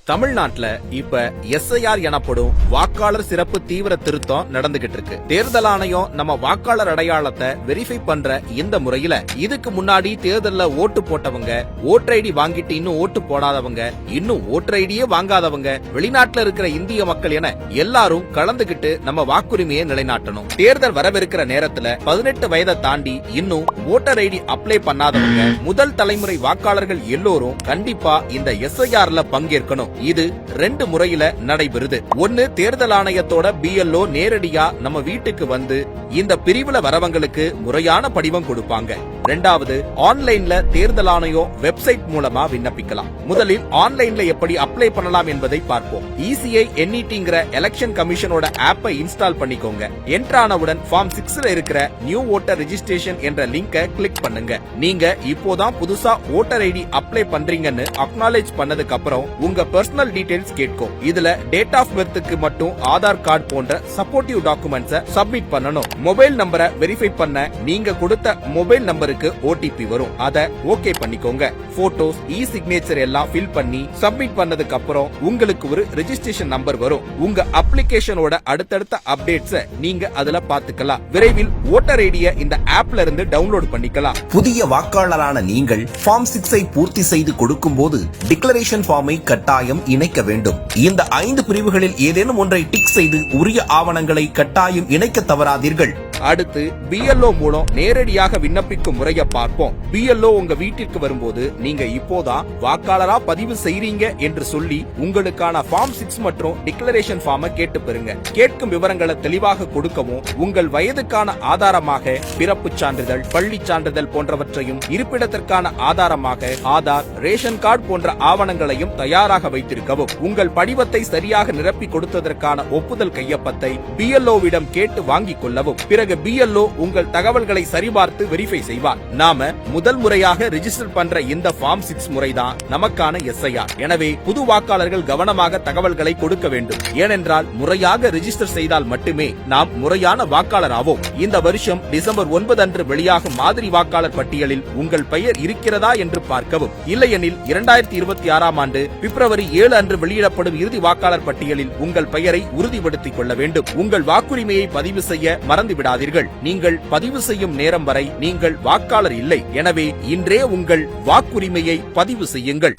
தமிழ்நாட்டுல இப்ப எஸ்ஐஆர் எனப்படும் வாக்காளர் சிறப்பு தீவிர திருத்தம் நடந்துகிட்டு இருக்கு. தேர்தல் ஆணையம் நம்ம வாக்காளர் அடையாளத்தை வெரிஃபை பண்ற இந்த முறையில இதுக்கு முன்னாடி தேர்தல்ல ஓட்டு போட்டவங்க, ஓட்டர் ஐடி வாங்கிட்டு இன்னும் ஓட்டு போடாதவங்க, இன்னும் ஓட்டர் ஐடியே வாங்காதவங்க, வெளிநாட்டுல இருக்கிற இந்திய மக்கள் என எல்லாரும் கலந்துகிட்டு நம்ம வாக்குரிமையை நிலைநாட்டணும். தேர்தல் வரவிருக்கிற நேரத்துல 18 வயதை தாண்டி இன்னும் ஓட்டர் ஐடி அப்ளை பண்ணாதவங்க, முதல் தலைமுறை வாக்காளர்கள் எல்லோரும் கண்டிப்பா இந்த எஸ்ஐஆர்ல பங்கேற்கணும். இது 2 முறையில நடைபெறுது. ஒன்னு, தேர்தல் ஆணையத்தோட BLO நேரடியா நம்ம வீட்டுக்கு வந்து இந்த பிரிவுல வரவங்களுக்கு முறையான படிவம் கொடுப்பாங்க. 2வது, ஆன்லைன்ல தேர்தல் ஆணையம் வெப்சைட் மூலமா விண்ணப்பிக்கலாம். முதலில் ஆன்லைன்ல எப்படி அப்ளை பண்ணலாம் என்பதை பார்ப்போம். ECI NETங்கிற எலெக்ஷன் கமிஷனோட ஆப்பை இன்ஸ்டால் பண்ணிக்கோங்க. என்டர் ஆனவுடன் ஃபார்ம் 6ல இருக்கிற நியூ ஓட்டர் ரெஜிஸ்ட்ரேஷன் என்ற லிங்கை கிளிக் பண்ணுங்க. நீங்க இப்போதான் புதுசா ஓட்டர் ஐடி அப்ளை பண்றீங்கன்னு அக்னாலேஜ் பண்ணதுக்கு அப்புறம் உங்க பர்சனல் டீடைல்ஸ் கேட்கும். இதுல டேட் ஆஃப் பர்த்க்கு மட்டும் ஆதார் கார்டு போன்ற சப்போர்ட்டிவ் டாக்குமெண்ட்ஸை சப்மிட் பண்ணணும். மொபைல் நம்பரை வெரிஃபை பண்ண நீங்க கொடுத்த மொபைல் நம்பருக்கு OTP வரும். அத ஓகே பண்ணிக்கோங்க. போட்டோஸ், சிக்னேச்சர் எல்லாம் ஃபில் பண்ணி சப்மிட் பண்ணதுக்கு அப்புறம் உங்களுக்கு ஒரு ரெஜிஸ்ட்ரேஷன் நம்பர் வரும். உங்க அப்ளிகேஷனோட அடுத்தடுத்த அப்டேட்ஸ் நீங்க அதுல பாத்துக்கலாம். விரைவில் ஓட்டர் ஐடியை இந்த ஆப்ல இருந்து டவுன்லோட் பண்ணிக்கலாம். புதிய வாக்காளரான நீங்கள் ஃபார்ம் 6ஐ பூர்த்தி செய்து கொடுக்கும் போது டிக்ளரேஷன் ஃபார்மை கட்டாயம் இணைக்க வேண்டும். இந்த 5 பிரிவுகளில் ஏதேனும் ஒன்றை டிக் செய்து உரிய ஆவணங்களை கட்டாயம் இணைக்க தவறாதீர்கள். அடுத்து, BLO மூலம் நேரடியாக விண்ணப்பிக்கும் முறையை பார்ப்போம். BLO உங்க வீட்டிற்கு வரும்போது நீங்க இப்போதான் வாக்காளரா பதிவு செய்றீங்க என்று சொல்லி உங்களுக்கான ஃபார்ம் 6 மற்றும் டிக்ளரேஷன் ஃபார்மை கேட்டு பெறுங்க. கேட்கும் விவரங்களை தெளிவாக கொடுக்கவும், உங்கள் வயதுக்கான ஆதாரமாக பிறப்பு சான்றிதழ், பள்ளி சான்றிதழ் போன்றவற்றையும், இருப்பிடத்திற்கான ஆதாரமாக ஆதார், ரேஷன் கார்டு போன்ற ஆவணங்களையும் தயாராக வைத்திருக்கவும், உங்கள் படிவத்தை சரியாக நிரப்பி கொடுத்ததற்கான ஒப்புதல் கையொப்பத்தை BLOவிடம் கேட்டு வாங்கிக் கொள்ளவும். பிறகு BLO உங்கள் தகவல்களை சரிபார்த்து வெரிஃபை செய்வார். நாம முதல் முறையாக ரெஜிஸ்டர் பண்ற இந்த ஃபார்ம் 6 முறைதான் நமக்கான SIR. எனவே புது வாக்காளர்கள் கவனமாக தகவல்களை கொடுக்க வேண்டும். ஏனென்றால் முறையாக ரெஜிஸ்டர் செய்தால் மட்டுமே நாம் முறையான வாக்காளர் ஆவோம். இந்த வருஷம் டிசம்பர் 9 அன்று வெளியாகும் மாதிரி வாக்காளர் பட்டியலில் உங்கள் பெயர் இருக்கிறதா என்று பார்க்கவும். இல்லையெனில் 2026ஆம் ஆண்டு பிப்ரவரி 7 அன்று வெளியிடப்படும் இறுதி வாக்காளர் பட்டியலில் உங்கள் பெயரை உறுதிப்படுத்திக் கொள்ள வேண்டும். உங்கள் வாக்குரிமையை பதிவு செய்ய மறந்துவிடாதீர்கள். நீங்கள் பதிவு செய்யும் நேரம் வரை நீங்கள் வாக்காளர் இல்லை. எனவே இன்றே உங்கள் வாக்குரிமையை பதிவு செய்யுங்கள்.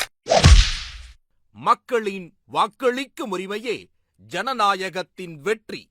மக்களின் வாக்களிக்கும் உரிமையே ஜனநாயகத்தின் வெற்றி.